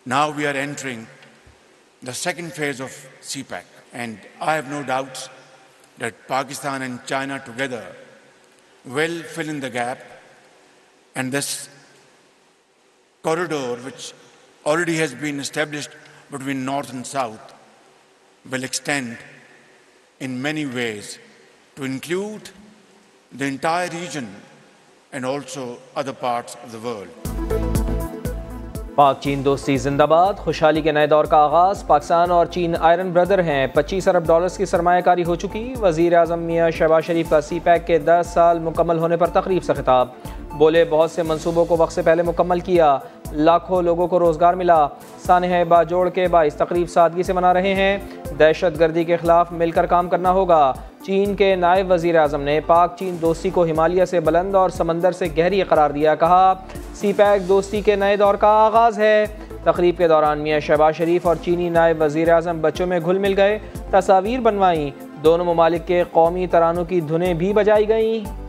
Now we are entering the second phase of CPEC, and I have no doubts that Pakistan and China together will fill in the gap, and this corridor, which already has been established between North and South, will extend in many ways to include the entire region and also other parts of the world. पाक चीन दोस्ती जिंदाबाद, खुशहाली के नए दौर का आगाज़। पाकिस्तान और चीन आयरन ब्रदर हैं। 25 अरब डॉलर्स की सरमायाकारी हो चुकी। वज़ीर आज़म मियाँ शहबाज शरीफ का CPEC के 10 साल मुकम्मल होने पर तकरीब से खिताब। बोले, बहुत से मंसूबों को वक्त से पहले मुकम्मल किया, लाखों लोगों को रोज़गार मिला। सानहे बाजोड़ के बाइस तकरीब सादगी से मना रहे हैं। दहशत गर्दी के खिलाफ मिलकर काम करना होगा। चीन के नायब वज़ीर आज़म ने पाक चीन दोस्ती को हिमालय से बुलंद और समंदर से गहरी करार दिया। कहा, CPEC दोस्ती के नए दौर का आगाज़ है। तकरीब के दौरान मियाँ शहबाज शरीफ और चीनी नायब वज़ीर आज़म बच्चों में घुल मिल गए। तस्वीर बनवाई। दोनों ममालिक के कौमी तरानों की धुनें भी बजाई गईं।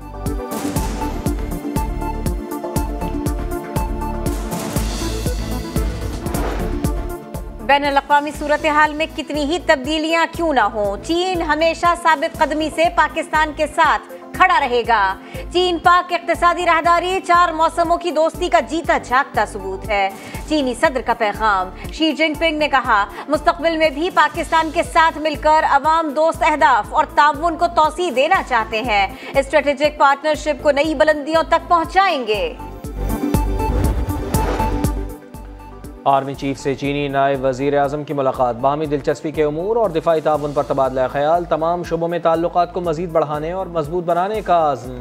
बैनुल-अक़वामी सूरत हाल में कितनी ही तब्दीलियां क्यों ना हो, चीन हमेशा साबित कदमी से पाकिस्तान के साथ खड़ा रहेगा। चीन पाक इक़्तिसादी राहदारी 4 मौसमों की दोस्ती का जीता जागता सबूत है। चीनी सदर का पैगाम। शी जिनपिंग ने कहा, मुस्तक़बिल में भी पाकिस्तान के साथ मिलकर अवाम दोस्त अहदाफ और ताउन को तौसीह देना चाहते हैं। स्ट्रेटेजिक पार्टनरशिप को नई बुलंदियों तक पहुंचाएंगे। आर्मी चीफ से चीनी नायब वज़ीर आज़म की मुलाकात। बाहमी दिलचस्पी के उमूर और दिफाई ताउन पर तबादला ख्याल। तमाम शुबों में ताल्लुकात को मज़ीद बढ़ाने और मजबूत बनाने का आज़म।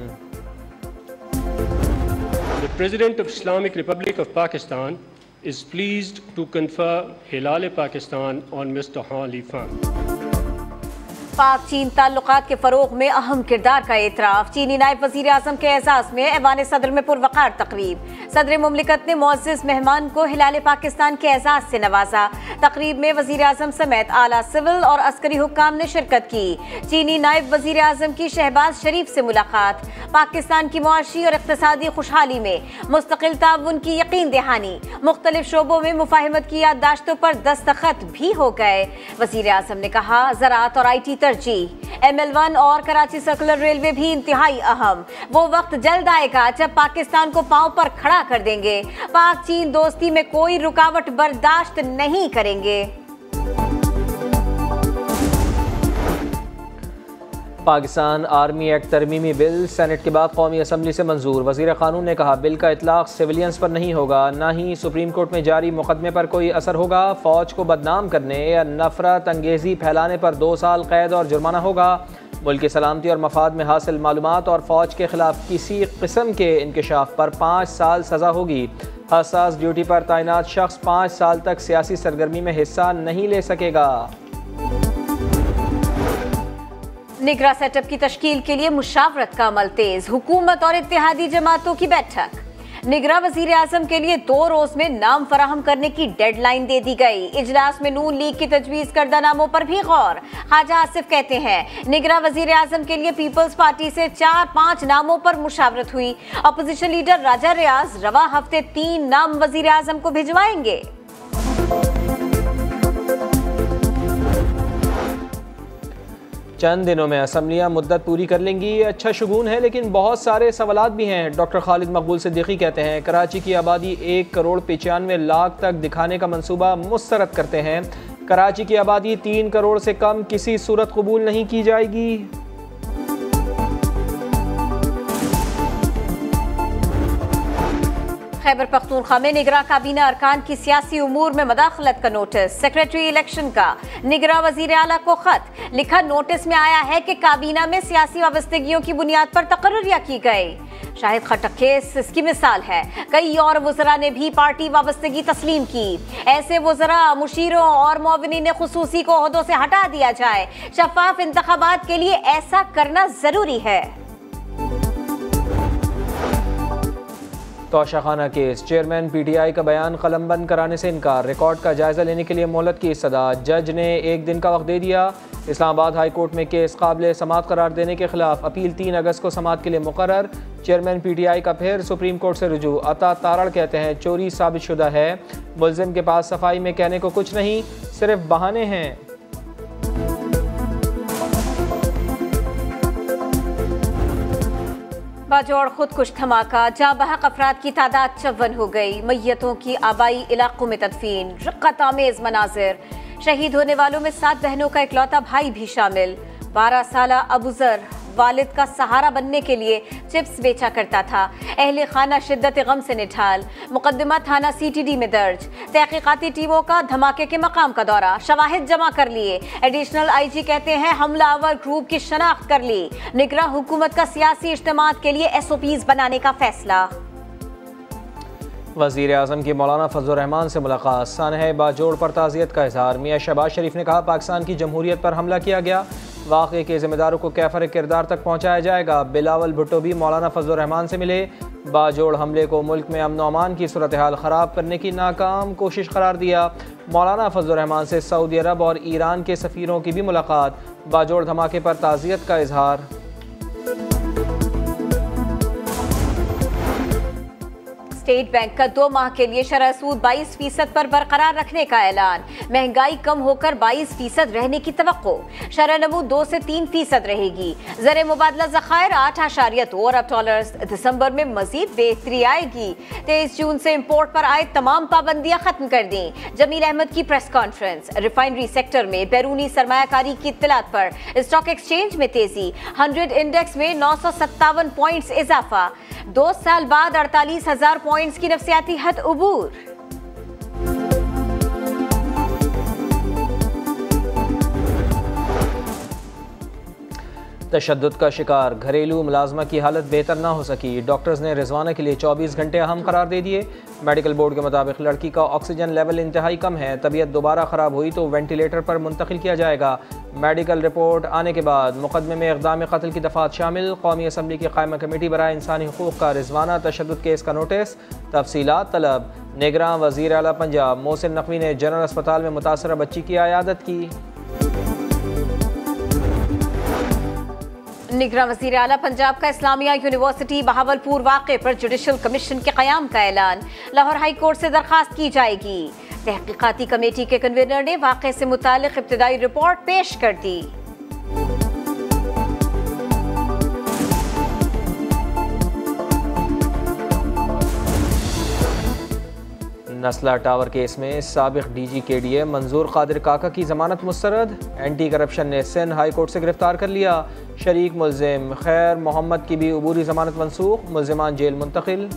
The President of Islamic Republic of Pakistan is pleased to confer Hilal-e-Pakistan on Mr. Khalifan. पाक चीन ताल्लुकात के फरोग में अहम किरदार का एतराफ़। चीनी नायब वज़ीर आज़म के एजाज़ में ऐवान सदर में पुरवक़ार तक़रीब। सदर मुमलिकत ने मुअज़्ज़िज़ मेहमान को हिलाल पाकिस्तान के एजाज़ से नवाजा। तक़रीब में वज़ीर आज़म समेत आला सिविल और अस्करी हुक्काम ने शिरकत की। चीनी नायब वज़ीर आज़म की शहबाज शरीफ से मुलाकात। पाकिस्तान की मुआशी और इक़्तिसादी खुशहाली में मुस्तक़िल ताउन की यकीन दहानी। मुख्तलिफ शोबों में मुफ़ाहिमत की याददाश्तों पर दस्तखत भी हो गए। वज़ीर आज़म ने कहा, ज़राअत और IT तरजीह। ML1 और कराची सर्कुलर रेलवे भी इंतहाई अहम। वो वक्त जल्द आएगा जब पाकिस्तान को पांव पर खड़ा कर देंगे। पाक चीन दोस्ती में कोई रुकावट बर्दाश्त नहीं करेंगे। पाकिस्तान आर्मी एक्ट तरमीमी बिल सेनेट के बाद कौमी असम्बली से मंजूर। वज़ीर क़ानून ने कहा, बिल का इतलाक़ सिविलियंस पर नहीं होगा, ना ही सुप्रीम कोर्ट में जारी मुकदमे पर कोई असर होगा। फ़ौज को बदनाम करने या नफरत अंगेज़ी फैलाने पर 2 साल कैद और जुर्माना होगा। मुल्क की सलामती और मफाद में हासिल मालूमात और फ़ौज के ख़िलाफ़ किसी किस्म के इंकशाफ पर 5 साल सज़ा होगी। हसास ड्यूटी पर तैनात शख्स 5 साल तक सियासी सरगर्मी में हिस्सा नहीं ले सकेगा। निगरां सेटअप की तश्कील के लिए मुशावरत का अमल तेज। हुकूमत और इत्तेहादी जमातों की बैठक। निगरां वज़ीर आज़म के लिए 2 रोज में नाम फराहम करने की डेडलाइन दे दी गई। इजलास में नून लीग की तजवीज़ करदा नामों पर भी गौर। ख्वाजा आसिफ कहते हैं, निगरां वज़ीर आज़म के लिए पीपल्स पार्टी से 4-5 नामों पर मुशावरत हुई। अपोजिशन लीडर राजा रियाज रवा हफ्ते 3 नाम वज़ीर आज़म को भिजवाएंगे। चंद दिनों में असम्बलियाँ मुद्दत पूरी कर लेंगी। अच्छा शुगून है, लेकिन बहुत सारे सवालात भी हैं। डॉक्टर खालिद मकबूल सिद्दीकी कहते हैं, कराची की आबादी 1 करोड़ 95 लाख तक दिखाने का मंसूबा मुस्तरद करते हैं। कराची की आबादी 3 करोड़ से कम किसी सूरत कबूल नहीं की जाएगी। खैबर पख्तूनख्वा में निगरां काबीना अरकान की सियासी उमूर में मदाखलत का नोटिस। सेक्रेटरी इलेक्शन का निगरां वज़ीर आला को खत लिखा। नोटिस में आया है कि काबीना में सियासी वाबस्तगियों की बुनियाद पर तकर्रियां की गई। शाहिद खट्टक केस इसकी मिसाल है। कई और वज़रा ने भी पार्टी वाबस्तगी तस्लीम की। ऐसे वज़रा, मुशीरों और मुअव्विनीन खुसूसी को ओहदों से हटा दिया जाए। शफाफ इंतखाबात के लिए ऐसा करना जरूरी है। तोशाखाना केस, चेयरमैन PTI का बयान कलमबंद कराने से इनकार, रिकॉर्ड का जायजा लेने के लिए मोहलत की सदा, जज ने 1 दिन का वक्त दे दिया। इस्लामाबाद हाई कोर्ट में केस काबिल समाअत करार देने के खिलाफ अपील 3 अगस्त को समाअत के लिए मुकर्रर। चेयरमैन PTI का फिर सुप्रीम कोर्ट से रुजू। अता तारड़ कहते हैं चोरी साबित शुदा है, मुल्जिम के पास सफाई में कहने को कुछ नहीं, सिर्फ बहाने हैं। बाजौड़ खुदकुश धमाका, जहाँ बहक अफराद की तादाद 54 हो गई, मैयतों की आबाई इलाकों में तदफीन, रक़्क़त आमेज़ मनाजिर। शहीद होने वालों में 7 बहनों का इकलौता भाई भी शामिल। 12 साला अबूजर वालिद का सहारा बनने के लिए चिप्स बेचा करता था। अहले खाना शिद्दत गम से निठाल, मुकदमा थाना CTD में दर्ज। तहकीकाती टीमों का धमाके के मकाम का दौरा, शवाहिद जमा कर लिए। एडिशनल IG कहते हैं हमलावर ग्रुप की शनाख्त कर ली। निगरां हुकूमत का सियासी इज्तिमात के लिए SOPs बनाने का फैसला। वज़ीर आज़म की मौलाना फजलुर रहमान से मुलाकात, सानह बाजोड़ पर ताज़ियत का इज़हार। मियाँ शहबाज शरीफ ने कहा पाकिस्तान की जमहूरियत पर हमला किया गया, वाक़े के ज़िम्मेदारों को कैफर किरदार तक पहुँचाया जाएगा। बिलावल भुट्टो भी मौलाना फजलुर रहमान से मिले, बाजोड़ हमले को मुल्क में अमन अमान की सूरत हाल ख़राब करने की नाकाम कोशिश करार दिया। मौलाना फजलुर रहमान से सऊदी अरब और ईरान के सफ़ीरों की भी मुलाकात, बाजोड़ धमाके पर ताज़ियत का इज़हार। स्टेट बैंक का 2 माह के लिए शरह सूद 22% पर बरकरार रखने का ऐलान। महंगाई कम होकर 22% रहने की तवक्को। शरह नमूद 2 से 3% रहेगी। ज़र मुबादला ज़खायर 8.2 अरब डॉलर्स। दिसंबर में मजीद बेहतरी आएगी। 23 जून से इम्पोर्ट पर आए तमाम पाबंदियां खत्म कर दी। जमील अहमद की प्रेस कॉन्फ्रेंस। रिफाइनरी सेक्टर में बैरूनी सरमायाकारी की इत्तलात पर स्टॉक एक्सचेंज में तेजी। 100 इंडेक्स में 957 पॉइंट्स इजाफा। 2 साल बाद 48,000 पॉइंट्स की नफसियाती हद उबूर। तशद्दुद का शिकार, घरेलू मुलाजमा की हालत बेहतर ना हो सकी, डॉक्टर्स ने रिजवाना के लिए 24 घंटे अहम करार दे दिए। मेडिकल बोर्ड के मुताबिक लड़की का ऑक्सीजन लेवल इंतहाई कम है, तबीयत दोबारा ख़राब हुई तो वेंटिलेटर पर मुंतकिल किया जाएगा। मेडिकल रिपोर्ट आने के बाद मुकदमे में इक़दाम कत्ल की दफ़ात शामिल। कौमी असम्बली की कायमा कमेटी बराए इंसानी हुकूक़ का रिजवाना तशद्दुद केस का नोटिस, तफसीलात तलब। निगरान वज़ीर आला पंजाब मोहसिन नकवी ने जनरल अस्पताल में मुतासरा बच्ची की आयादत की। निगरान वज़ीर आला पंजाब का इस्लामिया यूनिवर्सिटी बहावलपुर वाक़े पर जुडिशल कमीशन के क़याम का ऐलान। लाहौर हाई कोर्ट से दरख्वास्त की जाएगी। तहकीकाती कमेटी के कन्वीनर ने वाक़े से मुतालिक इब्तिदाई रिपोर्ट पेश कर दी। नस्ला टावर केस में साबिक DG KDA मंजूर कादिर काका की जमानत मुस्तरद। एंटी करप्शन ने सिंध हाई कोर्ट से गिरफ्तार कर लिया। शरीक मुल्जिम खैर मोहम्मद की भी अबूरी जमानत मनसूख, मुल्जिमान जेल मुंतकिल।